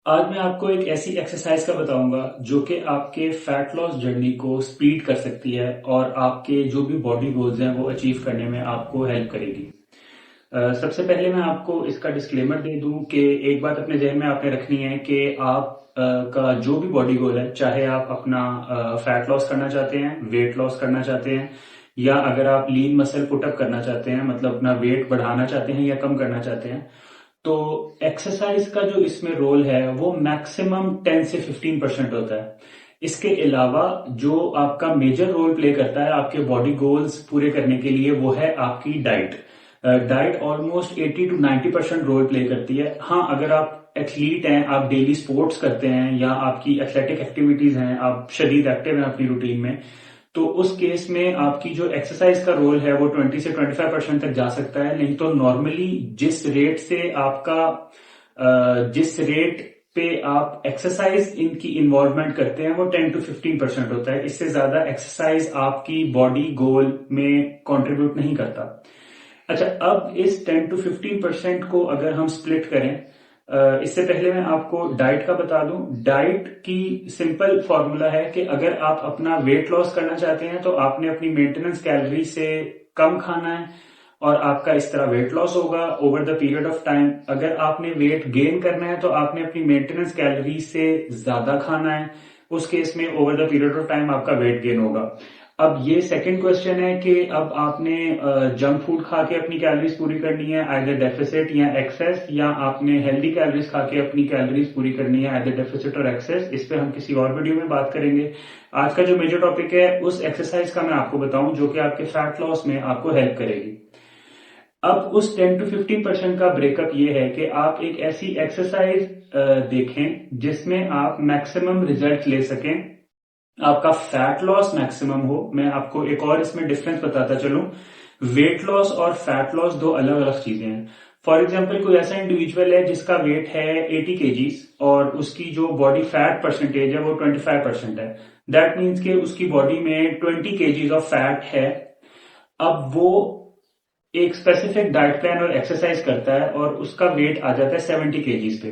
आज मैं आपको एक ऐसी एक्सरसाइज का बताऊंगा जो कि आपके फैट लॉस जर्नी को स्पीड कर सकती है और आपके जो भी बॉडी गोल्स हैं वो अचीव करने में आपको हेल्प करेगी। सबसे पहले मैं आपको इसका डिस्क्लेमर दे दूं कि एक बात अपने जहन में आपने रखनी है कि आप का जो भी बॉडी गोल है, चाहे आप अपना फैट लॉस करना चाहते हैं, वेट लॉस करना चाहते हैं, या अगर आप लीन मसल पुटअप करना चाहते हैं, मतलब अपना वेट बढ़ाना चाहते हैं या कम करना चाहते हैं, तो एक्सरसाइज का जो इसमें रोल है वो मैक्सिमम 10 से 15% होता है। इसके अलावा जो आपका मेजर रोल प्ले करता है आपके बॉडी गोल्स पूरे करने के लिए वो है आपकी diet. Diet almost 80 to 90% role play करती है। हाँ, अगर आप एथलीट हैं, आप डेली स्पोर्ट्स करते हैं या आपकी एथलेटिक एक्टिविटीज हैं, आप शदीद एक्टिव हैं अपनी रूटीन में, तो उस केस में आपकी जो एक्सरसाइज का रोल है वो 20 से 25% तक जा सकता है। नहीं तो नॉर्मली जिस रेट पे आप एक्सरसाइज इनकी इन्वॉल्वमेंट करते हैं वो 10 to 15% होता है। इससे ज्यादा एक्सरसाइज आपकी बॉडी गोल में कंट्रीब्यूट नहीं करता। अच्छा, अब इस 10 to 15% को अगर हम स्प्लिट करें, इससे पहले मैं आपको डाइट का बता दूं। डाइट की सिंपल फॉर्मूला है कि अगर आप अपना वेट लॉस करना चाहते हैं तो आपने अपनी मेंटेनेंस कैलोरी से कम खाना है और आपका इस तरह वेट लॉस होगा over the period of time. अगर आपने वेट गेन करना है तो आपने अपनी मेंटेनेंस कैलोरी से ज्यादा खाना है, उस केस में over the period of time आपका वेट गेन होगा। अब ये सेकंड क्वेश्चन है कि अब आपने जंक फूड खा के अपनी कैलोरीज पूरी करनी है, आइदर डेफिसिट या एक्सेस, या आपने हेल्दी कैलोरीज खा के अपनी कैलोरीज पूरी करनी है, आइदर डेफिसिट और एक्सेस। इस पे हम किसी और वीडियो में बात करेंगे। आज का जो मेजर टॉपिक है उस एक्सरसाइज का मैं आपको बताऊं जो कि आपके फैट लॉस में आपको हेल्प करेगी। अब उस 10 to 15% का ब्रेकअप ये है कि आप एक ऐसी एक्सरसाइज देखें जिसमें आप मैक्सिमम रिजल्ट ले सकें, आपका फैट लॉस मैक्सिमम हो। मैं आपको एक और इसमें डिफरेंस बताता चलूं। वेट लॉस और फैट लॉस दो अलग अलग चीजें हैं। फॉर एग्जाम्पल, कोई ऐसा इंडिविजुअल है जिसका वेट है 80 केजीज और उसकी जो बॉडी फैट परसेंटेज है वो 25% है। दैट मीन्स कि उसकी बॉडी में 20 केजीज ऑफ फैट है। अब वो एक स्पेसिफिक डाइट प्लान और एक्सरसाइज करता है और उसका वेट आ जाता है 70 केजीज पे।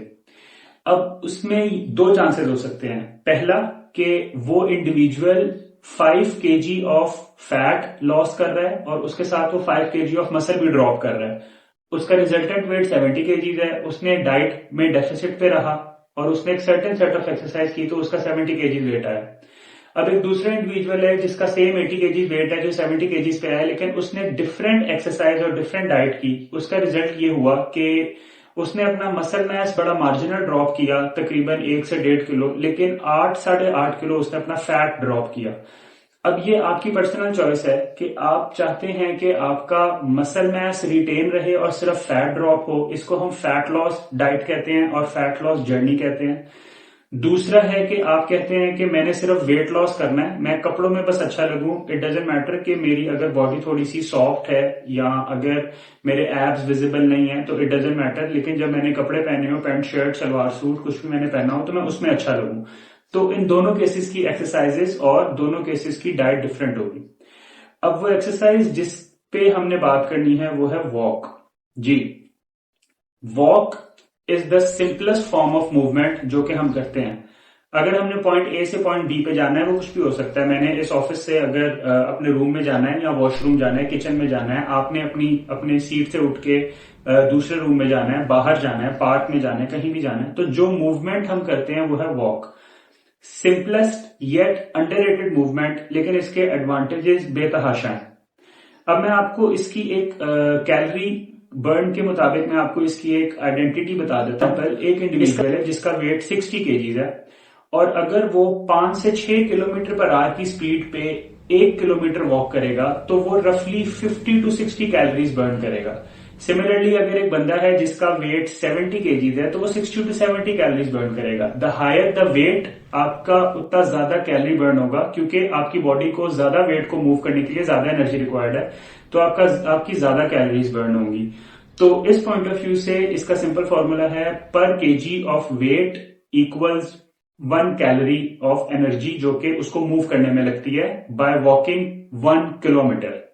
अब उसमें दो चांसेस हो सकते हैं। पहला, कि वो individual 5 KG of fat loss कर रहा है और उसके साथ वो 5 केजी ऑफ मसल भी ड्रॉप कर रहा है। उसका रिजल्टेंट वेट 70 केजीज है, उसने डाइट में डेफिसिट पे रहा और उसने एक सर्टेन सेट ऑफ एक्सरसाइज की तो उसका 70 केजीज वेट आया। अब एक दूसरा इंडिविजुअल है जिसका सेम 80 केजीज वेट है, जो 70 केजीज पे आया, लेकिन उसने डिफरेंट एक्सरसाइज और डिफरेंट डाइट की। उसका रिजल्ट ये हुआ कि उसने अपना मसल मास बड़ा मार्जिनल ड्रॉप किया, तकरीबन 1 से 1.5 किलो, लेकिन 8 से 8.5 किलो उसने अपना फैट ड्रॉप किया। अब ये आपकी पर्सनल चॉइस है कि आप चाहते हैं कि आपका मसल मास रिटेन रहे और सिर्फ फैट ड्रॉप हो। इसको हम फैट लॉस डाइट कहते हैं और फैट लॉस जर्नी कहते हैं। दूसरा है कि आप कहते हैं कि मैंने सिर्फ वेट लॉस करना है, मैं कपड़ों में बस अच्छा लगूं, इट डजेंट मैटर कि मेरी अगर बॉडी थोड़ी सी सॉफ्ट है या अगर मेरे एब्स विजिबल नहीं है तो इट डजेंट मैटर, लेकिन जब मैंने कपड़े पहने हो, पैंट शर्ट सलवार सूट कुछ भी मैंने पहना हो, तो मैं उसमें अच्छा लगूं। तो इन दोनों केसेस की एक्सरसाइजेस और दोनों केसेस की डाइट डिफरेंट होगी। अब वो एक्सरसाइज जिस पे हमने बात करनी है वो है वॉक। जी, walk is the simplest form of movement जो कि हम करते हैं। अगर हमने पॉइंट ए से पॉइंट बी पे जाना है, वो कुछ भी हो सकता है। मैंने इस ऑफिस से अगर अपने रूम में जाना है या वॉशरूम जाना है, किचन में जाना है, आपने अपने सीट से उठ के दूसरे रूम में जाना है, बाहर जाना है, पार्क में जाना है, कहीं भी जाना है, तो जो मूवमेंट हम करते हैं वो है walk. Simplest yet underrated movement, लेकिन इसके एडवांटेजेस बेतहाशा हैं। अब मैं आपको इसकी एक कैलोरी बर्न के मुताबिक मैं आपको इसकी एक आइडेंटिटी बता देता हूं। पर एक इंडिविजुअल है जिसका वेट 60 केजीज है और अगर वो 5 से 6 किलोमीटर पर आवर की स्पीड पे 1 किलोमीटर वॉक करेगा तो वो रफली 50 to 60 कैलोरीज बर्न करेगा। सिमिलरली, अगर एक बंदा है जिसका वेट 70 केजीज है तो वो 60 to 70 कैलोरीज बर्न करेगा। द हायर द वेट, आपका उतना ज्यादा कैलोरी बर्न होगा, क्योंकि आपकी बॉडी को ज्यादा वेट को मूव करने के लिए ज्यादा एनर्जी रिक्वायर्ड है, तो आपकी ज्यादा कैलोरीज बर्न होंगी। तो इस पॉइंट ऑफ व्यू से इसका सिंपल फॉर्मूला है पर KG of weight equals 1 calorie of energy, जो कि उसको मूव करने में लगती है बाय वॉकिंग 1 किलोमीटर।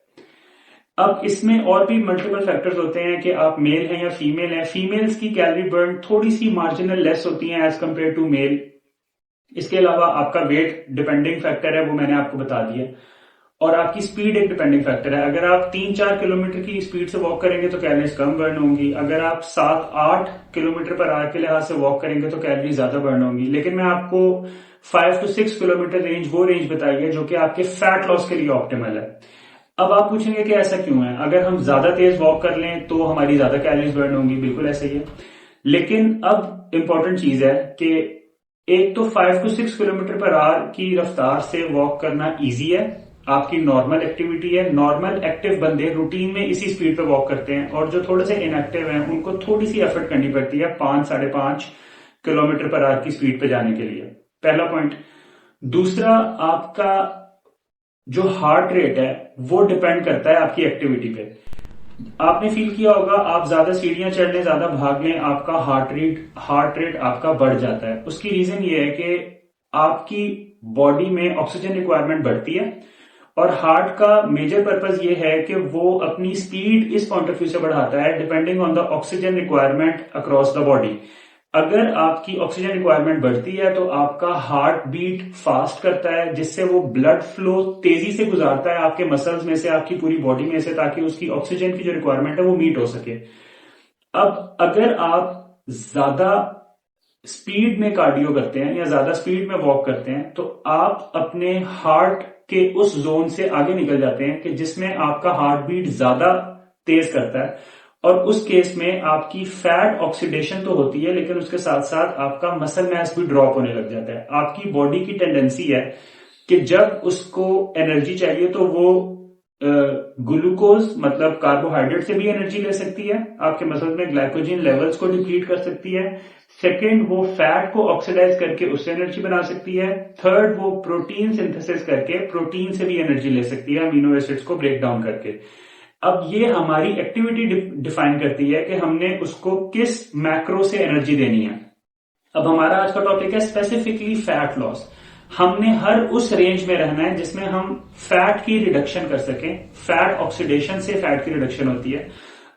अब इसमें और भी मल्टीपल फैक्टर्स होते हैं कि आप मेल हैं या फीमेल हैं। फीमेल्स की कैलोरी बर्न थोड़ी सी मार्जिनल लेस होती है एज कम्पेयर टू मेल। इसके अलावा आपका वेट डिपेंडिंग फैक्टर है, वो मैंने आपको बता दिया, और आपकी स्पीड एक डिपेंडिंग फैक्टर है। अगर आप 3-4 किलोमीटर की स्पीड से वॉक करेंगे तो कैलोरीज कम बर्न होंगी। अगर आप 7-8 किलोमीटर पर आवर के लिहाज से वॉक करेंगे तो कैलोरी ज्यादा बर्न होंगी। लेकिन मैं आपको 5 to 6 किलोमीटर रेंज, वो रेंज बताई है जो कि आपके फैट लॉस के लिए ऑप्टिमल है। अब आप पूछेंगे कि ऐसा क्यों है? अगर हम ज्यादा तेज वॉक कर लें तो हमारी ज्यादा कैलोरीज बर्न होंगी, बिल्कुल ऐसा ही है। लेकिन अब इंपॉर्टेंट चीज है कि एक तो 5 to 6 किलोमीटर पर आवर की रफ्तार से वॉक करना इजी है, आपकी नॉर्मल एक्टिविटी है। नॉर्मल एक्टिव बंदे रूटीन में इसी स्पीड पे वॉक करते हैं, और जो थोड़े से इनएक्टिव हैं उनको थोड़ी सी एफर्ट करनी पड़ती है 5-5.5 किलोमीटर पर आवर की स्पीड पे जाने के लिए। पहला पॉइंट। दूसरा, आपका जो हार्ट रेट है वो डिपेंड करता है आपकी एक्टिविटी पे। आपने फील किया होगा, आप ज्यादा सीढ़ियां चढ़ने, ज्यादा भागने, आपका हार्ट रेट आपका बढ़ जाता है। उसकी रीजन ये है कि आपकी बॉडी में ऑक्सीजन रिक्वायरमेंट बढ़ती है, और हार्ट का मेजर पर्पज ये है कि वो अपनी स्पीड इस पॉइंट ऑफ व्यू से बढ़ाता है depending on the oxygen requirement across the body. अगर आपकी ऑक्सीजन रिक्वायरमेंट बढ़ती है तो आपका हार्ट बीट फास्ट करता है, जिससे वो ब्लड फ्लो तेजी से गुजारता है आपके मसल्स में से, आपकी पूरी बॉडी में से, ताकि उसकी ऑक्सीजन की जो रिक्वायरमेंट है वो मीट हो सके। अब अगर आप ज्यादा स्पीड में कार्डियो करते हैं या ज्यादा स्पीड में वॉक करते हैं तो आप अपने हार्ट के उस जोन से आगे निकल जाते हैं कि जिसमें आपका हार्ट बीट ज्यादा तेज करता है, और उस केस में आपकी फैट ऑक्सीडेशन तो होती है, लेकिन उसके साथ साथ आपका मसल मास भी ड्रॉप होने लग जाता है। आपकी बॉडी की टेंडेंसी है कि जब उसको एनर्जी चाहिए तो वो ग्लूकोज मतलब कार्बोहाइड्रेट से भी एनर्जी ले सकती है, आपके मसल में ग्लाइकोजन लेवल्स को डिप्लीट कर सकती है। सेकंड, वो फैट को ऑक्सीडाइज करके उससे एनर्जी बना सकती है। थर्ड, वो प्रोटीन सिंथेसिस करके प्रोटीन से भी एनर्जी ले सकती है, अमीनो एसिड्स को ब्रेक डाउन करके। अब ये हमारी एक्टिविटी डिफाइन करती है कि हमने उसको किस मैक्रो से एनर्जी देनी है। अब हमारा आज का टॉपिक है स्पेसिफिकली फैट लॉस। हमने हर उस रेंज में रहना है जिसमें हम फैट की रिडक्शन कर सकें। फैट ऑक्सीडेशन से फैट की रिडक्शन होती है।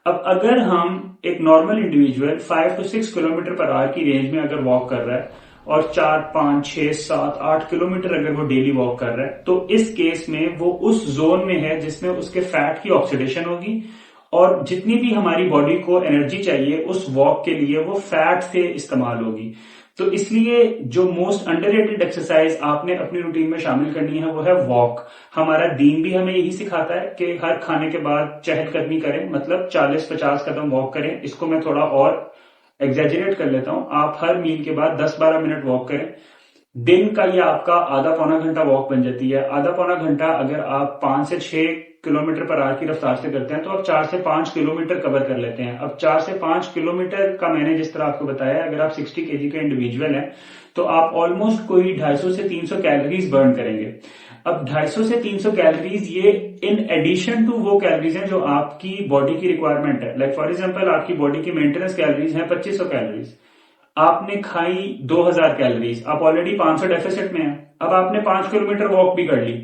अब अगर हम एक normal individual 5 to 6 kilometre per hour की रेंज में अगर वॉक कर रहा है और 4, 5, 6, 7, 8 किलोमीटर अगर वो डेली वॉक कर रहा है, तो इस केस में वो उस जोन में है जिसमें उसके फैट की ऑक्सीडेशन होगी, और जितनी भी हमारी बॉडी को एनर्जी चाहिए उस वॉक के लिए वो फैट से इस्तेमाल होगी। तो इसलिए जो मोस्ट अंडररेटेड एक्सरसाइज आपने अपनी रूटीन में शामिल करनी है वो है वॉक। हमारा दीन भी हमें यही सिखाता है कि हर खाने के बाद चहलकदमी करें, मतलब 40-50 कदम वॉक करें। इसको मैं थोड़ा और एग्जैजरेट कर लेता हूं, आप हर मील के बाद 10-12 मिनट वॉक करें। दिन का ये आपका आधा पौना घंटा वॉक बन जाती है। आधा पौना घंटा अगर आप 5 से 6 किलोमीटर पर आवर की रफ्तार से करते हैं तो आप 4 से 5 किलोमीटर कवर कर लेते हैं। अब 4 से 5 किलोमीटर का मैंने जिस तरह आपको बताया, अगर आप 60 kg के इंडिविजुअल हैं तो आप ऑलमोस्ट कोई 250 से 300 कैलोरीज बर्न करेंगे। अब 250 से 300 कैलोरीज ये इन एडिशन टू वो कैलोरीज हैं जो आपकी बॉडी की रिक्वायरमेंट है। लाइक फॉर एग्जांपल, आपकी बॉडी की मेंटेनेंस कैलोरीज हैं 2500 कैलोरीज, आपने खाई 2000 कैलोरीज, आप ऑलरेडी 500 डेफिसिट में हैं। अब आपने 5 किलोमीटर वॉक भी कर ली,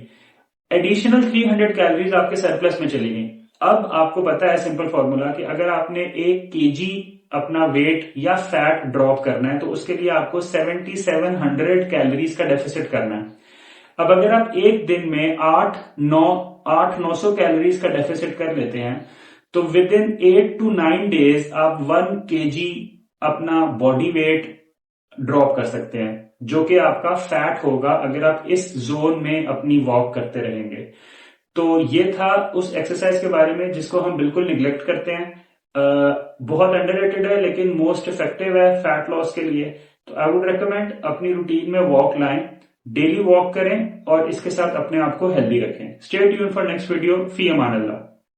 एडिशनल 300 कैलोरीज आपके सरप्लस में चली गई। अब आपको पता है सिंपल फॉर्मूला कि अगर आपने 1 kg अपना वेट या फैट ड्रॉप करना है तो उसके लिए आपको 7700 कैलोरीज का डेफिसिट करना है। अब अगर आप एक दिन में 800-900 कैलोरीज का डेफिसिट कर लेते हैं तो विद इन 8 to 9 डेज आप 1 kg अपना बॉडी वेट ड्रॉप कर सकते हैं, जो कि आपका फैट होगा अगर आप इस जोन में अपनी वॉक करते रहेंगे। तो ये था उस एक्सरसाइज के बारे में जिसको हम बिल्कुल निग्लेक्ट करते हैं। बहुत अंडररेटेड है लेकिन मोस्ट इफेक्टिव है फैट लॉस के लिए। तो आई वुड रेकमेंड अपनी रूटीन में वॉक लाएं, डेली वॉक करें और इसके साथ अपने आप को हेल्दी रखें। Stay tuned for next video. Fee Aman Allah.